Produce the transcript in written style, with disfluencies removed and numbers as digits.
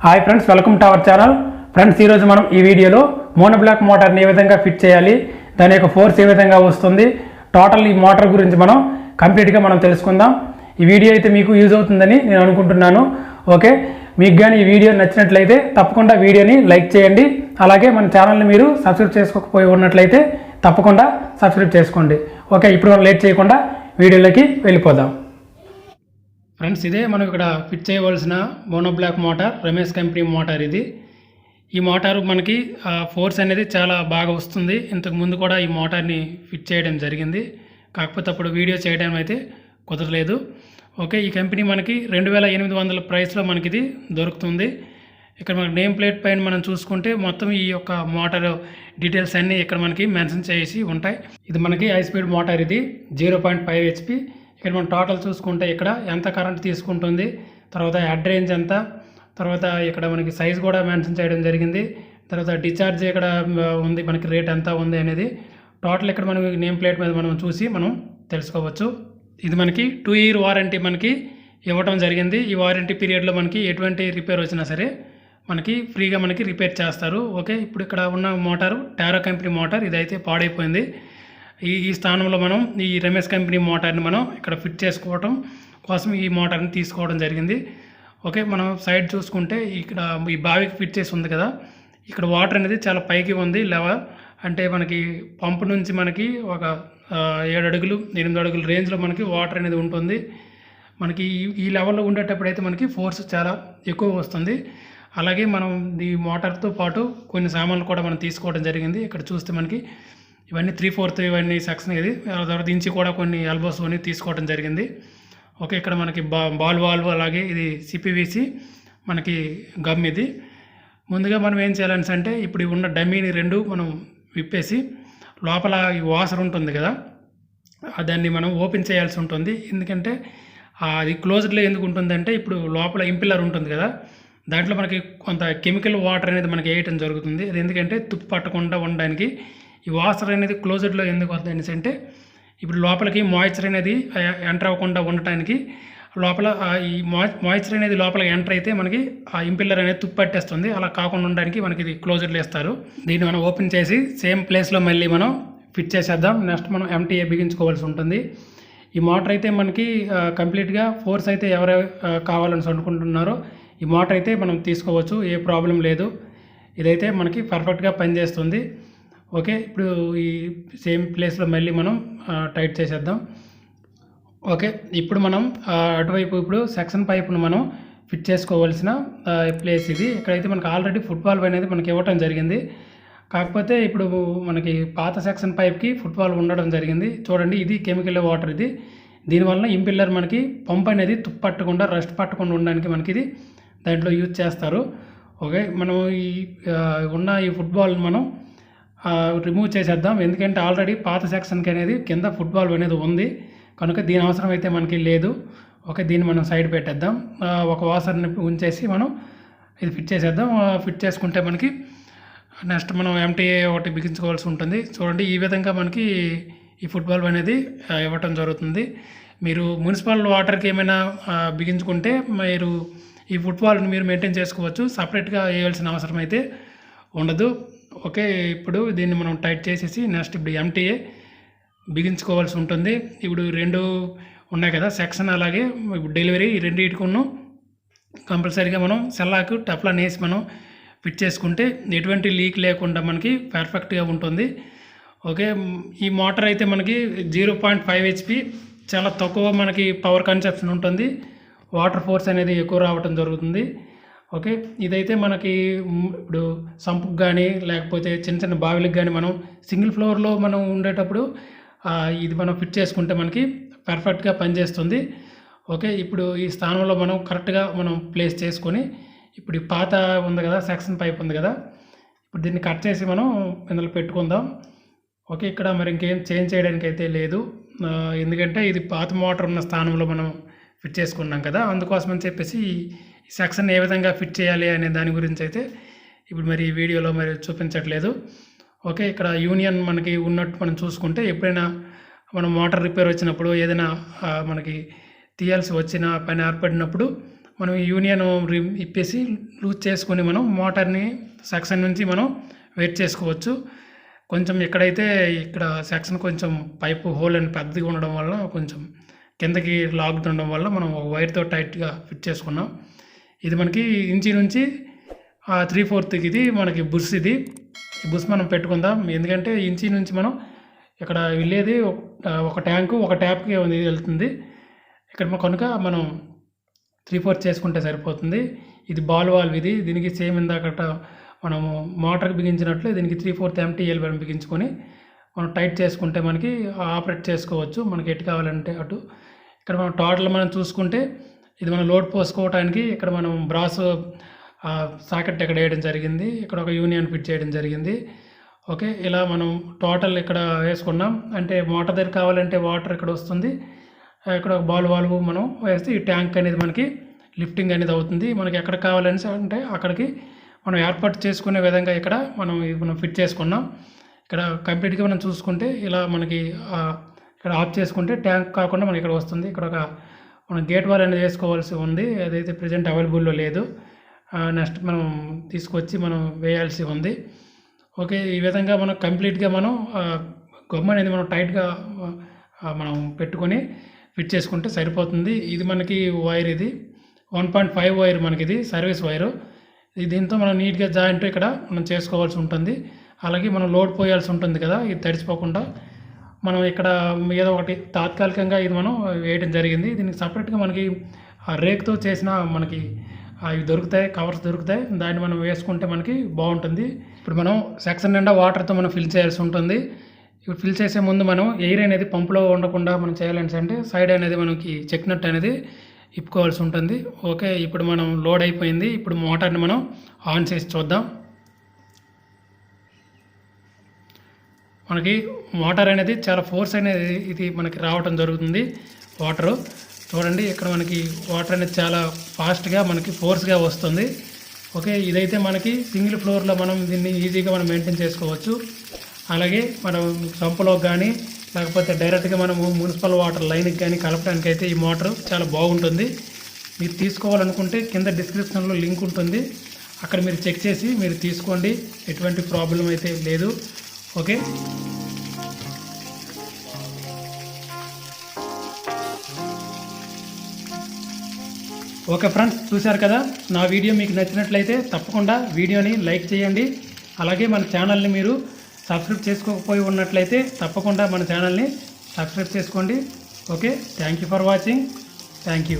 Hi friends, welcome to our channel. Friends, ఈరోజు మనం ఈ వీడియోలో మోనోబ్లాక్ మోటార్ని ఏ విధంగా ఫిట్ చేయాలి, దాని యొక్క ఫోర్స్ ఏ విధంగా వస్తుంది, టోటల్ ఈ మోటార్ గురించి మనం కంప్లీట్గా మనం తెలుసుకుందాం. ఈ వీడియో అయితే మీకు యూజ్ అవుతుందని నేను అనుకుంటున్నాను. ఓకే, మీకు కానీ ఈ వీడియో నచ్చినట్లయితే తప్పకుండా వీడియోని లైక్ చేయండి. అలాగే మన ఛానల్ని మీరు సబ్స్క్రైబ్ చేసుకోకపోయి ఉన్నట్లయితే తప్పకుండా సబ్స్క్రైబ్ చేసుకోండి. ఓకే, ఇప్పుడు మనం లేట్ చేయకుండా వీడియోలోకి వెళ్ళిపోదాం. ఫ్రెండ్స్, ఇదే మనం ఇక్కడ ఫిట్ చేయవలసిన monoblock motor, Ramesh company motor ఇది. ఈ మోటారు మనకి ఫోర్స్ అనేది చాలా బాగా వస్తుంది. ఇంతకు ముందు కూడా ఈ మోటార్ని ఫిట్ చేయడం జరిగింది, కాకపోతే అప్పుడు వీడియో చేయడం అయితే కుదరలేదు. ఓకే, ఈ కంపెనీ మనకి 2800 ప్రైస్లో మనకి ఇది దొరుకుతుంది. ఇక్కడ మనకి నేమ్ ప్లేట్ పైన మనం చూసుకుంటే మొత్తం ఈ యొక్క మోటార్ డీటెయిల్స్ అన్నీ ఇక్కడ మనకి మెన్షన్ చేసి ఉంటాయి. ఇది మనకి హై స్పీడ్ మోటార్, ఇది 0.5 HP. ఇక్కడ మనం టోటల్ చూసుకుంటే ఇక్కడ ఎంత కరెంట్ తీసుకుంటుంది, తర్వాత హెడ్ రేంజ్ ఎంత, తర్వాత ఇక్కడ మనకి సైజ్ కూడా మెన్షన్ చేయడం జరిగింది. తర్వాత డిశ్చార్జ్ ఇక్కడ ఉంది, మనకి రేట్ ఎంత ఉంది అనేది టోటల్ ఇక్కడ మనం నేమ్ ప్లేట్ మీద మనం చూసి మనం తెలుసుకోవచ్చు. ఇది మనకి 2 year వారంటీ మనకి ఇవ్వడం జరిగింది. ఈ వారంటీ పీరియడ్లో మనకి ఎటువంటి రిపేర్ వచ్చినా సరే మనకి ఫ్రీగా మనకి రిపేర్ చేస్తారు. ఓకే, ఇప్పుడు ఇక్కడ ఉన్న మోటారు టారో కంపెనీ మోటార్, ఇదైతే పాడైపోయింది. ఈ స్థానంలో మనం ఈ రమేష్ కంపెనీ మోటార్ని మనం ఇక్కడ ఫిట్ చేసుకోవడం కోసం ఈ మోటార్ని తీసుకోవడం జరిగింది. ఓకే, మనం సైడ్ చూసుకుంటే ఇక్కడ ఈ బావికి ఫిట్ చేసి ఉంది కదా, ఇక్కడ వాటర్ అనేది చాలా పైకి ఉంది లెవెల్. అంటే మనకి పంపు నుంచి మనకి ఒక 7 అడుగులు 8 అడుగుల రేంజ్లో మనకి వాటర్ అనేది ఉంటుంది. మనకి ఈ లెవెల్లో ఉండేటప్పుడు అయితే మనకి ఫోర్స్ చాలా ఎక్కువ వస్తుంది. అలాగే మనం ఈ మోటార్తో పాటు కొన్ని సామాన్లు కూడా మనం తీసుకోవడం జరిగింది. ఇక్కడ చూస్తే మనకి ఇవన్నీ 3/4 ఇవన్నీ సెక్షన్, ఇది తర్వాత ఇంచి కూడా కొన్ని ఎల్బోస్ అని తీసుకోవడం జరిగింది. ఓకే, ఇక్కడ మనకి బాల్ వాల్వ్, అలాగే ఇది సిపివిసి మనకి గమ్. ఇది ముందుగా మనం ఏం చేయాలని అంటే ఇప్పుడు ఉన్న డమ్మీని 2 మనం విప్పేసి లోపల ఈ వాసర్ ఉంటుంది కదా, దాన్ని మనం ఓపెన్ చేయాల్సి ఉంటుంది. ఎందుకంటే అది క్లోజ్డ్లో ఎందుకు ఉంటుందంటే ఇప్పుడు లోపల ఇంపిల్లర్ ఉంటుంది కదా, దాంట్లో మనకి కొంత కెమికల్ వాటర్ అనేది మనకి వేయటం జరుగుతుంది. అది ఎందుకంటే తుప్పు పట్టకుండా ఉండడానికి. ఈ వాసర్ అనేది క్లోజ్డ్లో ఎందుకు వస్తుంది అంటే ఇప్పుడు లోపలికి మాయిశ్చర్ అనేది ఎంటర్ అవ్వకుండా ఉండటానికి, లోపల ఈ మాయిశ్చర్ అనేది లోపలికి ఎంటర్ అయితే మనకి ఆ ఇంపిల్లర్ అనేది తుప్పు పట్టేస్తుంది. అలా కాకుండా ఉండడానికి మనకి ఇది క్లోజ్డ్లో ఇస్తారు. దీన్ని మనం ఓపెన్ చేసి సేమ్ ప్లేస్లో మళ్ళీ మనం ఫిట్ చేసేద్దాం. నెక్స్ట్ మనం MTA బిగించుకోవాల్సి ఉంటుంది. ఈ మోటార్ అయితే మనకి కంప్లీట్గా ఫోర్స్ అయితే ఎవరు కావాలని అనుకుంటున్నారో ఈ మోటార్ అయితే మనం తీసుకోవచ్చు, ఏ ప్రాబ్లం లేదు. ఇదైతే మనకి పర్ఫెక్ట్గా పనిచేస్తుంది. ఓకే, ఇప్పుడు ఈ సేమ్ ప్లేస్లో మళ్ళీ మనం టైట్ చేసేద్దాం. ఓకే, ఇప్పుడు మనం అటువైపు ఇప్పుడు సెక్షన్ పైప్ను మనం ఫిట్ చేసుకోవాల్సిన ప్లేస్ ఇది. ఇక్కడైతే మనకి ఆల్రెడీ ఫుట్బాల్ అనేది మనకి ఇవ్వటం జరిగింది. కాకపోతే ఇప్పుడు మనకి పాత సెక్షన్ పైప్కి ఫుట్బాల్ ఉండడం జరిగింది. చూడండి, ఇది కెమికల్ వాటర్. ఇది దీనివల్ల ఇంపిల్లర్ మనకి పంప్ అనేది తుప్పు పట్టకుండా, రస్ట్ పట్టకుండా ఉండడానికి మనకి ఇది దాంట్లో యూజ్ చేస్తారు. ఓకే, మనం ఈ ఉన్న ఈ ఫుట్బాల్ మనం రిమూవ్ చేసేద్దాం. ఎందుకంటే ఆల్రెడీ పాత సెక్షన్కి అనేది కింద ఫుట్బాల్ అనేది ఉంది కనుక దీని అవసరం అయితే మనకి లేదు. ఓకే, దీన్ని మనం సైడ్ పెట్టేద్దాం. ఒక వాసర్ని ఉంచేసి మనం ఇది ఫిట్ చేసేద్దాం. ఫిట్ చేసుకుంటే మనకి నెక్స్ట్ మనం MTA ఒకటి బిగించుకోవాల్సి ఉంటుంది. చూడండి, ఈ విధంగా మనకి ఈ ఫుట్బాల్ అనేది ఇవ్వటం జరుగుతుంది. మీరు మున్సిపల్ వాటర్కి ఏమైనా బిగించుకుంటే మీరు ఈ ఫుట్బాల్ని మీరు మెయింటైన్ చేసుకోవచ్చు, సపరేట్గా వేయాల్సిన అవసరం అయితే ఉండదు. ఓకే, ఇప్పుడు దీన్ని మనం టైట్ చేసేసి నెక్స్ట్ ఇప్పుడు MTA బిగించుకోవాల్సి ఉంటుంది. ఇప్పుడు 2 ఉన్నాయి కదా సెక్షన్, అలాగే ఇప్పుడు డెలివరీ, ఈ రెండింటికును కంపల్సరీగా మనం సెల్లాకు టెఫ్లాన్ వేసి మనం ఫిట్ చేసుకుంటే ఎటువంటి లీక్ లేకుండా మనకి పర్ఫెక్ట్గా ఉంటుంది. ఓకే, ఈ మోటార్ అయితే మనకి 0.5 HP, చాలా తక్కువ మనకి పవర్ కన్సప్షన్ ఉంటుంది. వాటర్ ఫోర్స్ అనేది ఎక్కువ రావటం జరుగుతుంది. ఓకే, ఇదైతే మనకి ఇప్పుడు సంపుకు కానీ లేకపోతే చిన్న చిన్న బావిలకు కానీ మనం సింగిల్ ఫ్లోర్లో మనం ఉండేటప్పుడు ఇది మనం ఫిట్ చేసుకుంటే మనకి పర్ఫెక్ట్గా పనిచేస్తుంది. ఓకే, ఇప్పుడు ఈ స్థానంలో మనం కరెక్ట్గా మనం ప్లేస్ చేసుకొని ఇప్పుడు ఈ పాత ఉంది కదా సెక్షన్ పైప్ ఉంది కదా, ఇప్పుడు దీన్ని కట్ చేసి మనం ఇందులో పెట్టుకుందాం. ఓకే, ఇక్కడ మరి ఇంకేం చేంజ్ చేయడానికి అయితే లేదు, ఎందుకంటే ఇది పాత మోటార్ ఉన్న స్థానంలో మనం ఫిట్ చేసుకున్నాం కదా, అందుకోసమని చెప్పేసి ఈ సెక్షన్ ఏ విధంగా ఫిట్ చేయాలి అనే దాని గురించి అయితే ఇప్పుడు మరి ఈ వీడియోలో మరి చూపించట్లేదు. ఓకే, ఇక్కడ యూనియన్ మనకి ఉన్నట్టు మనం చూసుకుంటే ఎప్పుడైనా మనం మోటార్ రిపేర్ వచ్చినప్పుడు ఏదైనా మనకి తీయాల్సి వచ్చిన పని ఏర్పడినప్పుడు మనం యూనియన్ ఇప్పేసి లూజ్ చేసుకొని మనం మోటార్ని సెక్షన్ నుంచి మనం వెయిట్ చేసుకోవచ్చు. కొంచెం ఇక్కడ సెక్షన్ కొంచెం పైపు హోల్ అని పెద్దగా ఉండడం వల్ల కొంచెం కిందకి లాగుతుండడం వల్ల మనం ఒక వైర్తో టైట్గా ఫిట్ చేసుకున్నాం. ఇది మనకి ఇంచి నుంచి 3/4 ఇది మనకి బుస్. ఈ బుస్ మనం పెట్టుకుందాం, ఎందుకంటే ఇంచి నుంచి మనం ఇక్కడ వెళ్ళేది ఒక ట్యాంకు ఒక ట్యాప్కి వెళ్తుంది. ఇక్కడ కనుక మనం 3/4 చేసుకుంటే సరిపోతుంది. ఇది బాల్ వాల్వ్. దీనికి సేమ్ ఇందాకట మనము మోటార్కి బిగించినట్లే దీనికి 3/4 MTL బిగించుకొని మనం టైట్ చేసుకుంటే మనకి ఆపరేట్ చేసుకోవచ్చు, మనకి ఎటు కావాలంటే అటు. ఇక్కడ మనం టోటల్ మనం చూసుకుంటే ఇది మనం లోడ్ పోసుకోవడానికి ఇక్కడ మనం బ్రాస్ సాకెట్ ఇక్కడ వేయడం జరిగింది, ఇక్కడ ఒక యూనియన్ ఫిట్ చేయడం జరిగింది. ఓకే, ఇలా మనం టోటల్ ఇక్కడ వేసుకున్నాం. అంటే మోటార్ దగ్గర కావాలంటే వాటర్ ఇక్కడ వస్తుంది, ఇక్కడ ఒక బాల్ వాల్వ్ మనం వేస్తే ఈ ట్యాంక్ అనేది మనకి లిఫ్టింగ్ అనేది అవుతుంది. మనకి ఎక్కడ కావాలని అంటే అక్కడికి మనం ఏర్పాటు చేసుకునే విధంగా ఇక్కడ మనం ఫిట్ చేసుకున్నాం. ఇక్కడ కంప్లీట్గా మనం చూసుకుంటే ఇలా మనకి ఇక్కడ ఆఫ్ చేసుకుంటే ట్యాంక్ కాకుండా మనకి ఇక్కడ వస్తుంది. ఇక్కడ ఒక మనం గేట్ వాల్ అనేది వేసుకోవాల్సి ఉంది, అదైతే ప్రజెంట్ అవైలబుల్లో లేదు. నెక్స్ట్ మనం తీసుకొచ్చి మనం వేయాల్సి ఉంది. ఓకే, ఈ విధంగా మనం కంప్లీట్గా మనం గమ్ అనేది మనం టైట్గా మనం పెట్టుకొని ఫిట్ చేసుకుంటే సరిపోతుంది. ఇది మనకి వైర్, ఇది 1.5 వైర్ మనకి, ఇది సర్వీస్ వైరు. దీంతో మనం నీట్గా జాయింట్ ఇక్కడ మనం చేసుకోవాల్సి ఉంటుంది. అలాగే మనం లోడ్ పోయాల్సి ఉంటుంది కదా, ఇది తడిచిపోకుండా మనం ఇక్కడ ఏదో ఒకటి తాత్కాలికంగా ఇది మనం వేయడం జరిగింది. దీనికి సపరేట్గా మనకి రేక్తో చేసిన మనకి ఇవి దొరుకుతాయి, కవర్స్ దొరుకుతాయి, దాన్ని మనం వేసుకుంటే మనకి బాగుంటుంది. ఇప్పుడు మనం సెక్షన్ నిండా వాటర్తో మనం ఫిల్ చేయాల్సి ఉంటుంది. ఇప్పుడు ఫిల్ చేసే ముందు మనం ఎయిర్ అనేది పంపులో ఉండకుండా మనం చేయాలంటే అంటే సైడ్ అనేది మనకి చెక్ నట్ అనేది ఇప్పుకోవాల్సి ఉంటుంది. ఓకే, ఇప్పుడు మనం లోడ్ అయిపోయింది. ఇప్పుడు మోటార్ని మనం ఆన్ చేసి చూద్దాం. మనకి మోటార్ అనేది చాలా ఫోర్స్ అనేది ఇది మనకి రావటం జరుగుతుంది. వాటరు చూడండి, ఇక్కడ మనకి వాటర్ అనేది చాలా ఫాస్ట్గా మనకి ఫోర్స్గా వస్తుంది. ఓకే, ఇదైతే మనకి సింగిల్ ఫ్లోర్లో మనం దీన్ని ఈజీగా మనం మెయింటైన్ చేసుకోవచ్చు. అలాగే మనం సంపులో కానీ లేకపోతే డైరెక్ట్గా మనము మున్సిపల్ వాటర్ లైన్కి కానీ కలపడానికి అయితే ఈ మోటార్ చాలా బాగుంటుంది. మీరు తీసుకోవాలనుకుంటే కింద డిస్క్రిప్షన్లో లింక్ ఉంటుంది, అక్కడ మీరు చెక్ చేసి మీరు తీసుకోండి, ఎటువంటి ప్రాబ్లం అయితే లేదు. ఓకే, ఓకే ఫ్రెండ్స్, చూశారు కదా, నా వీడియో మీకు నచ్చినట్లయితే తప్పకుండా వీడియోని లైక్ చేయండి. అలాగే మన ఛానల్ని మీరు సబ్స్క్రైబ్ చేసుకోకపోయి ఉన్నట్లయితే తప్పకుండా మన ఛానల్ని సబ్స్క్రైబ్ చేసుకోండి. Okay, thank you for watching. Thank you.